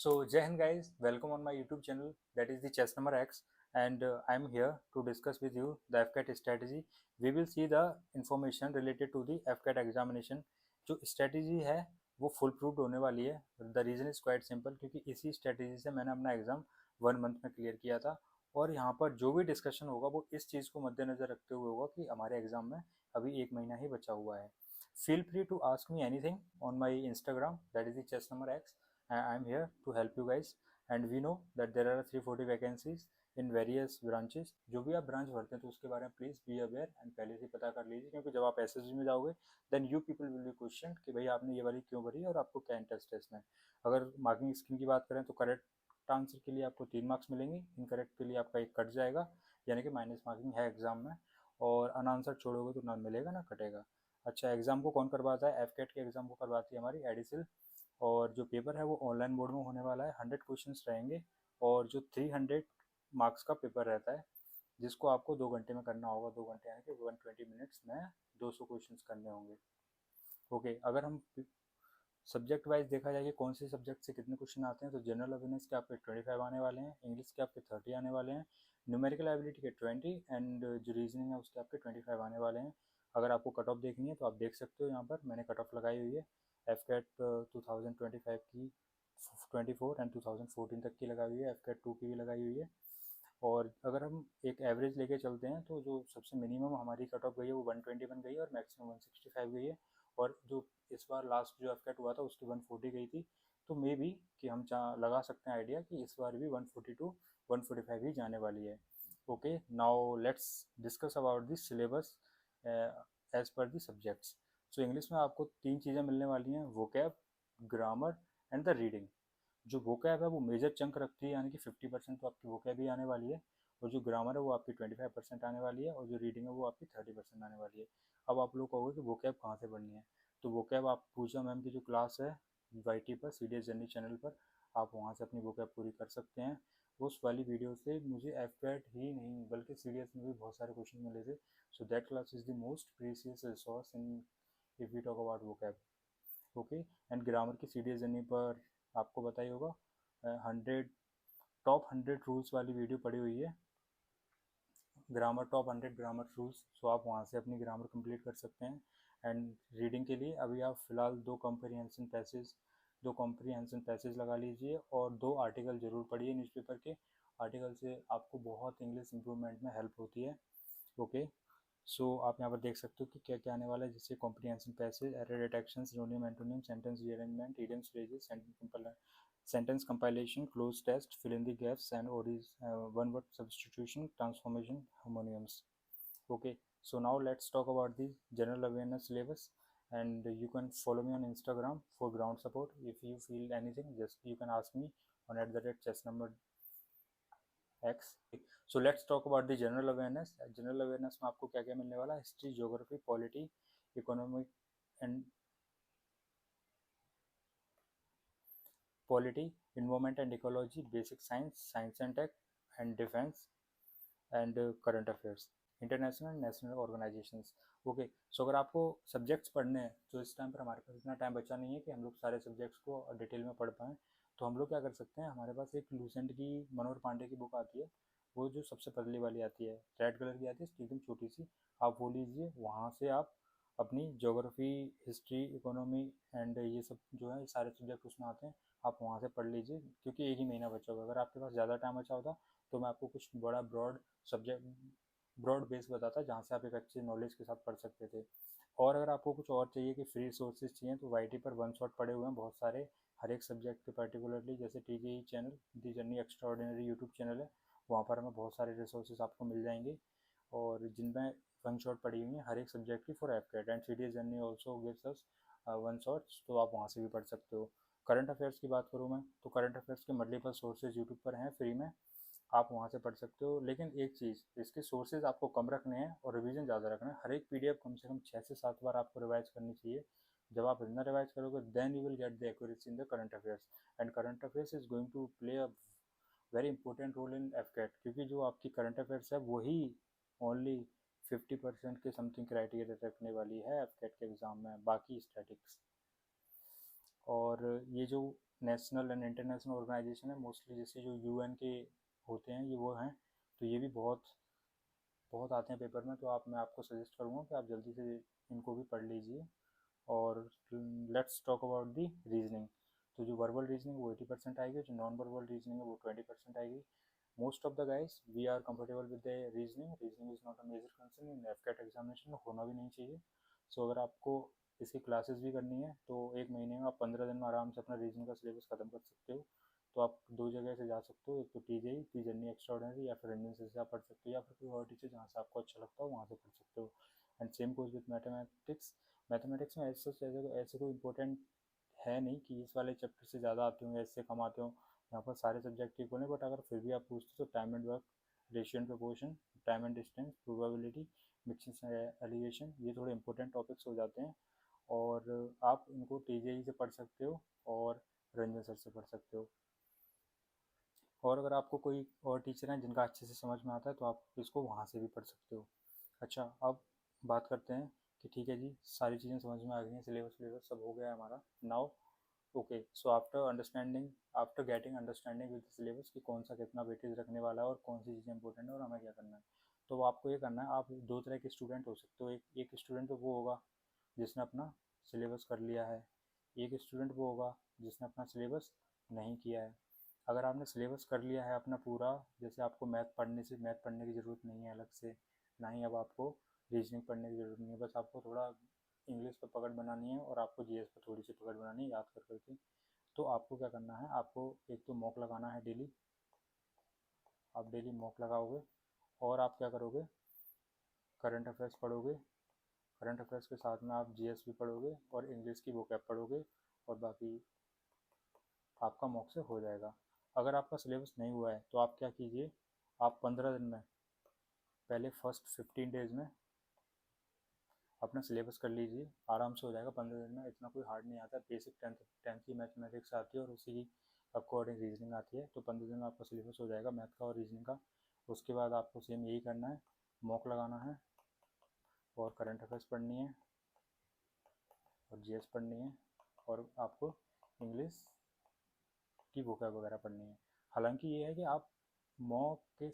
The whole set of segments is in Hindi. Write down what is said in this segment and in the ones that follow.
So, Jai Hind guys, welcome on my YouTube channel that is the Chess Number X, and I'm here to discuss with you the FCAT strategy. We will see the information related to the FCAT examination. जो strategy है वो फुल प्रूफ होने वाली है. The reason is quite simple क्योंकि इसी स्ट्रेटेजी से मैंने अपना एग्ज़ाम 1 मंथ में क्लियर किया था और यहाँ पर जो भी डिस्कशन होगा वो इस चीज़ को मद्देनज़र रखते हुए होगा कि हमारे एग्ज़ाम में अभी 1 महीना ही बचा हुआ है. Feel free to ask me anything on my Instagram, that is the chess number X. I'm here to help you guys, and we know that there are 340 vacancies in various branches. जो भी आप ब्रांच भरते हैं तो उसके बारे में प्लीज़ बी अवेयर एंड पहले से पता कर लीजिए, क्योंकि जब आप एसएसबी में जाओगे then you people will be question कि भाई आपने ये वाली क्यों भरी और आपको क्या इंटरेस्ट है इसमें. अगर मार्किंग स्कीम की बात करें तो करेक्ट आंसर के लिए आपको 3 मार्क्स मिलेंगे, इनकरेक्ट के लिए आपका 1 कट जाएगा, यानी कि माइनस मार्किंग है एग्जाम में. और अनआंसर छोड़ोगे तो ना मिलेगा ना कटेगा. अच्छा, एग्जाम को कौन करवाता है? एफकेट के एग्जाम को करवाती है हमारी एडिसिल. और जो पेपर है वो ऑनलाइन मोड में होने वाला है. 100 क्वेश्चंस रहेंगे और जो 300 मार्क्स का पेपर रहता है जिसको आपको 2 घंटे में करना होगा. 2 घंटे यानी कि 120 मिनट्स में 200 क्वेश्चंस करने होंगे. ओके, अगर हम सब्जेक्ट वाइज देखा जाए कि कौन से सब्जेक्ट से कितने क्वेश्चन आते हैं, तो जनरल अवेयरनेस के आपके 25 आने वाले हैं, इंग्लिश के आपके 30 आने वाले हैं, न्यूमेरिकल एबिलिटी के 20 एंड जो रीजनिंग है उसके आपके 25 आने वाले हैं. अगर आपको कट ऑफ देखनी है तो आप देख सकते हो, यहाँ पर मैंने कट ऑफ लगाई हुई है एफ कैट 2025 की 24 एंड 2014 तक की लगाई हुई है. एफ कैट 2 की भी लगाई हुई है. और अगर हम एक एवरेज लेके चलते हैं तो जो सबसे मिनिमम हमारी कट ऑफ गई है वो 120 बन गई है और मैक्सिमम 165 गई है. और जो इस बार लास्ट जो एफ हुआ था उसकी 140 गई थी. तो मे बी कि हम लगा सकते हैं आइडिया कि इस बार भी 142 145 ही जाने वाली है. Okay, now let's discuss about the syllabus as per the subjects. So English में आपको 3 चीज़ें मिलने वाली हैं: vocab, grammar and the reading. जो वोकैब है वो मेजर चंक रखती है, यानी कि 50% तो आपकी वोकैब ही आने वाली है. और जो ग्रामर है वो आपकी 25% आने वाली है और जो रीडिंग है वो आपकी 30% आने वाली है. अब आप लोग कहोगे कि वोकैब कहाँ से पढ़नी है, तो वोकैब आप पूजा मैम की जो क्लास है वाई टी पर, C D S journey channel पर, आप वहाँ से अपनी वोकैब पूरी कर सकते हैं. उस वाली वीडियो से मुझे एफ कैट ही नहीं बल्कि सी डी एस में भी बहुत सारे क्वेश्चन मिले थे. So that class is the most precious resource in if we talk about vocab. Okay, and grammar की सी डी एस जर्नी पर आपको बताइए होगा 100 रूल्स वाली वीडियो पड़ी हुई है, ग्रामर टॉप 100 ग्रामर रूल्स. सो आप वहाँ से अपनी ग्रामर कंप्लीट कर सकते हैं. एंड रीडिंग के लिए अभी आप फिलहाल दो कॉम्प्रीहेंशन पैसेज लगा लीजिए और 2 आर्टिकल ज़रूर पढ़िए न्यूज़पेपर के. आर्टिकल से आपको बहुत इंग्लिश इंप्रूवमेंट में हेल्प होती है. ओके, सो आप यहाँ पर देख सकते हो कि क्या क्या आने वाला है, जैसे comprehension passage, error detection, synonym antonym, sentence rearrangement, idioms phrases, sentence compilation, close test, fill in the gaps, and one word substitution, transformation, homonyms. Okay, so now let's talk about the general awareness syllabus. And you can follow me on Instagram for ground support. If you feel anything, just you can ask me on @chess number X. So let's talk about the general awareness. General awareness में आपको क्या क्या मिलने वाला है: history, geography, polity, economic and polity, environment and ecology, basic science, science and tech, and defence, and current affairs, international and national organisations. Okay, so अगर आपको सब्जेक्ट्स पढ़ने हैं तो इस टाइम पर हमारे पास इतना टाइम बचा नहीं है कि हम लोग सारे सब्जेक्ट्स को डिटेल में पढ़ पाएँ. तो हम लोग क्या कर सकते हैं, हमारे पास एक लूसेंट की मनोहर पांडे की बुक आती है, वो जो सबसे पतली वाली आती है, रेड कलर की आती है, एकदम छोटी सी. आप वो लीजिए, वहाँ से आप अपनी ज्योग्राफी, हिस्ट्री, इकोनॉमी एंड ये सब जो है सारे सब्जेक्ट उसमें आते हैं, आप वहाँ से पढ़ लीजिए. क्योंकि 1 ही महीना बचा होगा. अगर आपके पास ज़्यादा टाइम बचा होता तो मैं आपको कुछ बड़ा सब्जेक्ट ब्रॉड बेस बताता जहाँ से आप एक अच्छी नॉलेज के साथ पढ़ सकते थे. और अगर आपको कुछ और चाहिए कि फ्री सोर्सेज चाहिए तो वाई टी पर वन शॉट पड़े हुए हैं बहुत सारे, हर एक सब्जेक्ट के पर्टिकुलरली. जैसे T G channel, the journey extraordinary YouTube channel है, वहाँ पर हमें बहुत सारे रिसोर्सेज आपको मिल जाएंगे और जिनमें वन शॉट पड़ी हुई है हर एक सब्जेक्ट की for AFCAT. And C D S journey also gives us one shots, तो आप वहाँ से भी पढ़ सकते हो. करंट अफेयर्स की बात करूँ मैं तो करंट अफेयर्स के मल्टीपल सोर्सेज यूट्यूब पर हैं फ्री में, आप वहाँ से पढ़ सकते हो. लेकिन एक चीज़, इसके सोर्सेज आपको कम रखने हैं और रिवीजन ज़्यादा रखना है. हर एक पीडीएफ कम से कम 6 से 7 बार आपको रिवाइज करनी चाहिए. जब आप इतना रिवाइज करोगे then you will get the accuracy in the current affairs. And current affairs is going to play a very important role in AFCAT, क्योंकि जो आपकी करंट अफेयर्स है वही ओनली 50% के समथिंग क्राइटेरिया रखने वाली है एफ कैट के एग्ज़ाम में, बाकी स्टैटिक्स. और ये जो नेशनल एंड इंटरनेशनल ऑर्गेनाइजेशन है मोस्टली, जैसे जो यूएन के होते हैं ये वो हैं, तो ये भी बहुत बहुत आते हैं पेपर में। तो मैं आपको सजेस्ट करूँगा कि आप जल्दी से इनको भी पढ़ लीजिए। और let's talk about the reasoning. तो जो वर्बल रीजनिंग वो 80% आएगी, जो नॉन वर्बल रीजनिंग है वो 20% आएगी। Most of the guys we are comfortable with the reasoning. Reasoning is not a major concern in AFCAT examination, होना भी नहीं चाहिए। सो अगर आपको इसकी क्लासेस भी करनी है तो एक महीने में आप 15 दिन में आराम से अपना रीजनिंग का सिलेबस ख़त्म कर सकते हो। तो आप दो जगह से जा सकते हो, एक तो टीजेई टी जर्नी एक्स्ट्रा ऑर्डिनरी, या फिर रंजन से आप पढ़ सकते हो, या फिर कोई और टीचर जहाँ से आपको अच्छा लगता हो वहाँ से पढ़ सकते हो। And same goes with mathematics. Mathematics में ऐसे कोई इंपॉर्टेंट है नहीं कि इस वाले चैप्टर से ज़्यादा आते होंगे इससे कम आते हों। यहाँ पर सारे सब्जेक्ट इक्वल हैं, बट अगर फिर भी आप पूछते हो तो time and work, ratio and proportion, time and distance, probability, mixing allegation, ये थोड़े इंपॉर्टेंट टॉपिक्स हो जाते हैं। और आप इनको टीजेई से पढ़ सकते हो और रंजन सर से पढ़ सकते हो। और अगर आपको कोई और टीचर हैं जिनका अच्छे से समझ में आता है तो आप इसको वहाँ से भी पढ़ सकते हो। अच्छा, अब बात करते हैं कि ठीक है जी, सारी चीज़ें समझ में आ गई हैं, सिलेबस सब हो गया है हमारा। Now okay, so after getting understanding with syllabus कि कौन सा कितना वेटेज रखने वाला है और कौन सी चीज़ें इंपॉर्टेंट है और हमें क्या करना है। तो आपको ये करना है, आप दो तरह के स्टूडेंट हो सकते हो। एक स्टूडेंट तो वो होगा जिसने अपना सिलेबस कर लिया है, एक स्टूडेंट वो होगा जिसने अपना सिलेबस नहीं किया है। अगर आपने सिलेबस कर लिया है अपना पूरा, जैसे आपको मैथ पढ़ने की ज़रूरत नहीं है अलग से, ना ही अब आपको रीजनिंग पढ़ने की ज़रूरत नहीं है, बस आपको थोड़ा इंग्लिश पर पकड़ बनानी है और आपको जीएस पर थोड़ी सी पकड़ बनानी है याद कर करके। तो आपको क्या करना है, आपको एक तो मॉक लगाना है डेली। आप डेली मॉक लगाओगे और आप क्या करोगे, करंट अफेयर्स पढ़ोगे। करंट अफेयर्स के साथ में आप जीएस भी पढ़ोगे और इंग्लिश की वोकैब पढ़ोगे, और बाकी आपका मॉक से हो जाएगा। अगर आपका सिलेबस नहीं हुआ है तो आप क्या कीजिए, आप 15 दिन में, पहले फर्स्ट 15 डेज में अपना सिलेबस कर लीजिए, आराम से हो जाएगा 15 दिन में। इतना कोई हार्ड नहीं आता, बेसिक टेंथ टेंथ की मैथमेटिक्स आती है और उसी की अकॉर्डिंग रीजनिंग आती है। तो 15 दिन में आपका सिलेबस हो जाएगा मैथ का और रीजनिंग का। उसके बाद आपको सेम यही करना है, मॉक लगाना है और करंट अफेयर्स पढ़नी है और जीएस पढ़नी है, और आपको इंग्लिश की वोकैब वगैरह पढ़नी है। हालांकि ये है कि आप मॉक के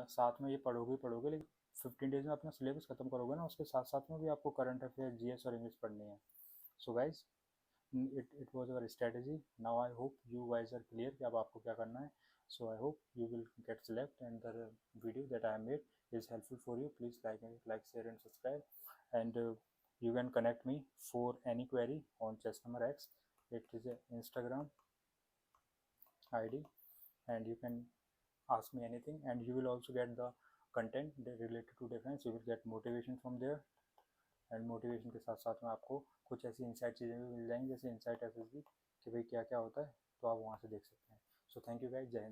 साथ में ये पढ़ोगे ही पढ़ोगे, लेकिन 15 डेज में अपना सिलेबस खत्म करोगे ना, उसके साथ साथ में भी आपको करंट अफेयर, जीएस और इंग्लिश पढ़नी है। So guys, it was our strategy. Now I hope you guys are clear कि अब आपको क्या करना है। So I hope you will get select, and the video that I have made is helpful for you. Please like, share and subscribe. And you can connect me for any query on chess number X. It is a Instagram ID, and you can ask me anything, and you will also get the content related to defense. You will get motivation from there, and motivation के साथ साथ में आपको कुछ ऐसी इनसाइट चीज़ें भी मिल जाएंगी, जैसे इनसाइट एसएसबी, कि भाई क्या क्या होता है, तो आप वहाँ से देख सकते हैं। सो थैंक यू गाइस, जय हिंद।